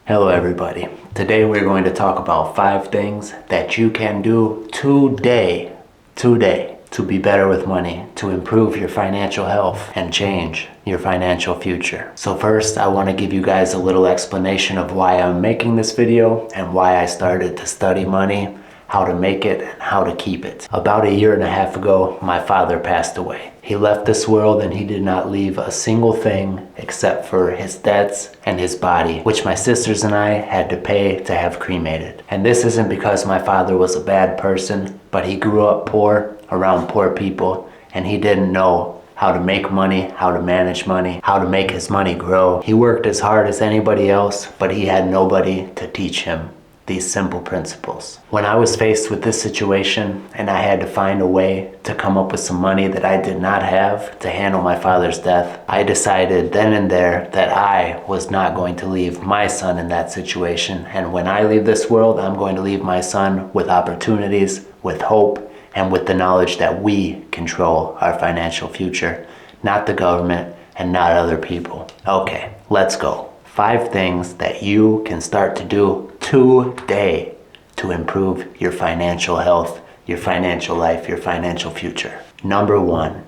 Hello everybody. Today we're going to talk about 5 things that you can do today to be better with money, to improve your financial health and change your financial future. So first, I want to give you guys a little explanation of why I'm making this video and why I started to study money, how to make it, and how to keep it. About 1.5 years ago, my father passed away. He left this world and he did not leave a single thing except for his debts and his body, which my sisters and I had to pay to have cremated. And this isn't because my father was a bad person, but he grew up poor, around poor people, and he didn't know how to make money, how to manage money, how to make his money grow. He worked as hard as anybody else, but he had nobody to teach him these simple principles. When I was faced with this situation and I had to find a way to come up with some money that I did not have to handle my father's death, I decided then and there that I was not going to leave my son in that situation. And when I leave this world, I'm going to leave my son with opportunities, with hope, and with the knowledge that we control our financial future, not the government and not other people. Okay, let's go. 5 things that you can start to do today to improve your financial health, your financial life, your financial future. Number 1,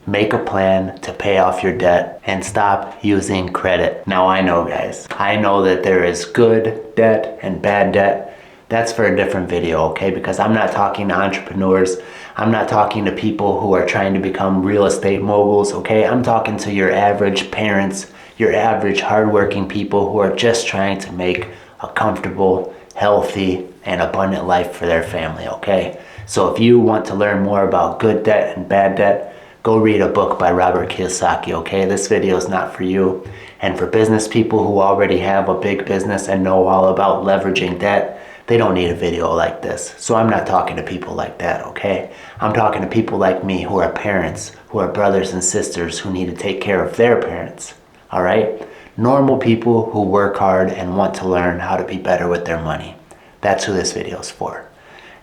make a plan to pay off your debt and stop using credit. Now I know, guys, I know that there is good debt and bad debt. That's for a different video, okay? Because I'm not talking to entrepreneurs. I'm not talking to people who are trying to become real estate moguls, okay? I'm talking to your average parents, your average hardworking people who are just trying to make a comfortable, healthy, and abundant life for their family, okay? So if you want to learn more about good debt and bad debt, go read a book by Robert Kiyosaki, okay? This video is not for you. And for business people who already have a big business and know all about leveraging debt, they don't need a video like this. So I'm not talking to people like that, okay? I'm talking to people like me who are parents, who are brothers and sisters who need to take care of their parents, all right? Normal people who work hard and want to learn how to be better with their money. That's who this video is for.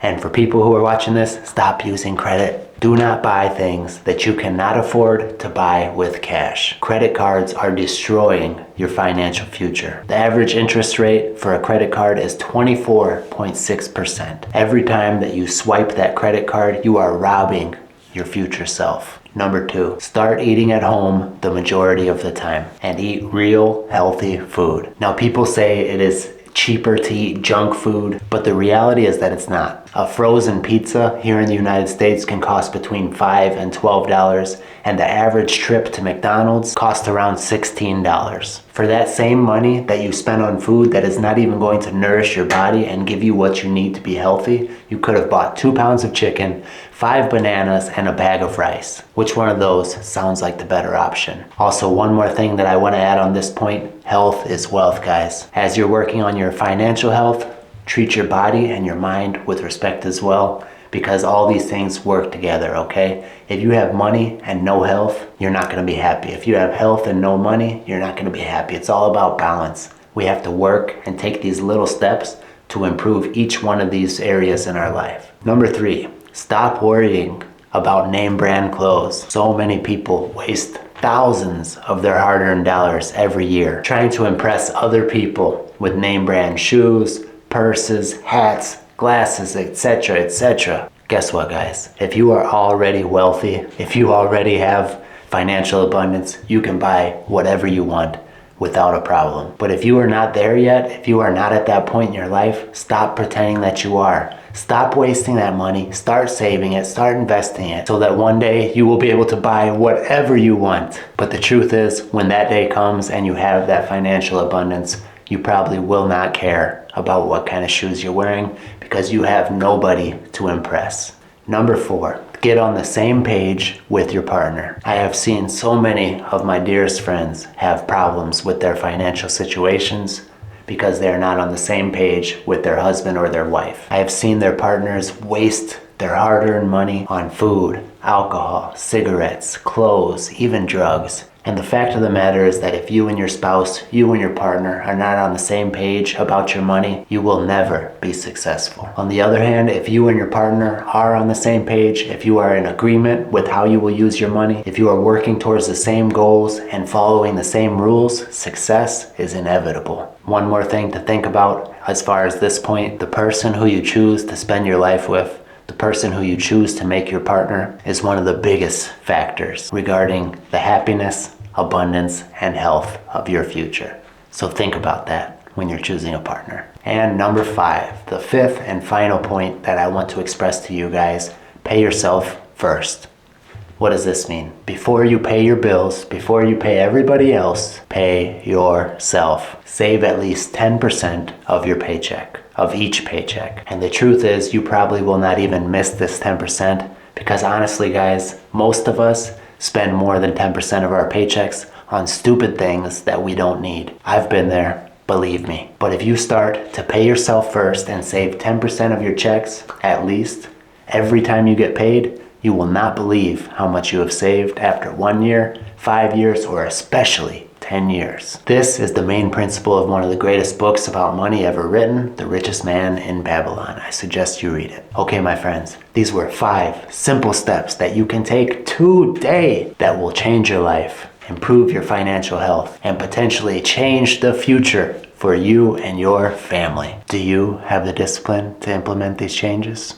And for people who are watching this, stop using credit. Do not buy things that you cannot afford to buy with cash. Credit cards are destroying your financial future. The average interest rate for a credit card is 24.6%. Every time that you swipe that credit card, you are robbing your future self. Number 2, start eating at home the majority of the time and eat real, healthy food. Now, people say it is cheaper to eat junk food, but the reality is that it's not. A frozen pizza here in the United States can cost between $5 and $12, and the average trip to McDonald's costs around $16. For that same money that you spend on food that is not even going to nourish your body and give you what you need to be healthy, you could have bought 2 pounds of chicken, 5 bananas, and a bag of rice. Which one of those sounds like the better option? Also, one more thing that I want to add on this point, health is wealth, guys. As you're working on your financial health, treat your body and your mind with respect as well, because all these things work together, okay? If you have money and no health, you're not going to be happy. If you have health and no money, you're not going to be happy. It's all about balance. We have to work and take these little steps to improve each one of these areas in our life. Number 3, stop worrying about name brand clothes. So many people waste thousands of their hard-earned dollars every year trying to impress other people with name brand shoes, purses, hats, glasses, etc., etc. Guess what, guys? If you are already wealthy, if you already have financial abundance, you can buy whatever you want without a problem. But if you are not there yet, if you are not at that point in your life, stop pretending that you are. Stop wasting that money, start saving it, start investing it, so that one day you will be able to buy whatever you want. But the truth is, when that day comes and you have that financial abundance, you probably will not care about what kind of shoes you're wearing because you have nobody to impress. Number 4, get on the same page with your partner. I have seen so many of my dearest friends have problems with their financial situations because they're not on the same page with their husband or their wife. I have seen their partners waste their hard-earned money on food, alcohol, cigarettes, clothes, even drugs. And the fact of the matter is that if you and your spouse, you and your partner are not on the same page about your money, you will never be successful. On the other hand, if you and your partner are on the same page, if you are in agreement with how you will use your money, if you are working towards the same goals and following the same rules, success is inevitable. One more thing to think about as far as this point, the person who you choose to spend your life with, the person who you choose to make your partner, is one of the biggest factors regarding the happiness, abundance, and health of your future. So think about that when you're choosing a partner. And number 5, the 5th and final point that I want to express to you guys, pay yourself first. What does this mean? Before you pay your bills, before you pay everybody else, pay yourself. Save at least 10% of your paycheck, of each paycheck. And the truth is, you probably will not even miss this 10% because honestly, guys, most of us spend more than 10% of our paychecks on stupid things that we don't need. I've been there, believe me. But if you start to pay yourself first and save 10% of your checks, at least, every time you get paid, you will not believe how much you have saved after 1 year, 5 years, or especially 10 years. This is the main principle of one of the greatest books about money ever written, The Richest Man in Babylon. I suggest you read it. Okay, my friends, these were 5 simple steps that you can take today that will change your life, improve your financial health, and potentially change the future for you and your family. Do you have the discipline to implement these changes?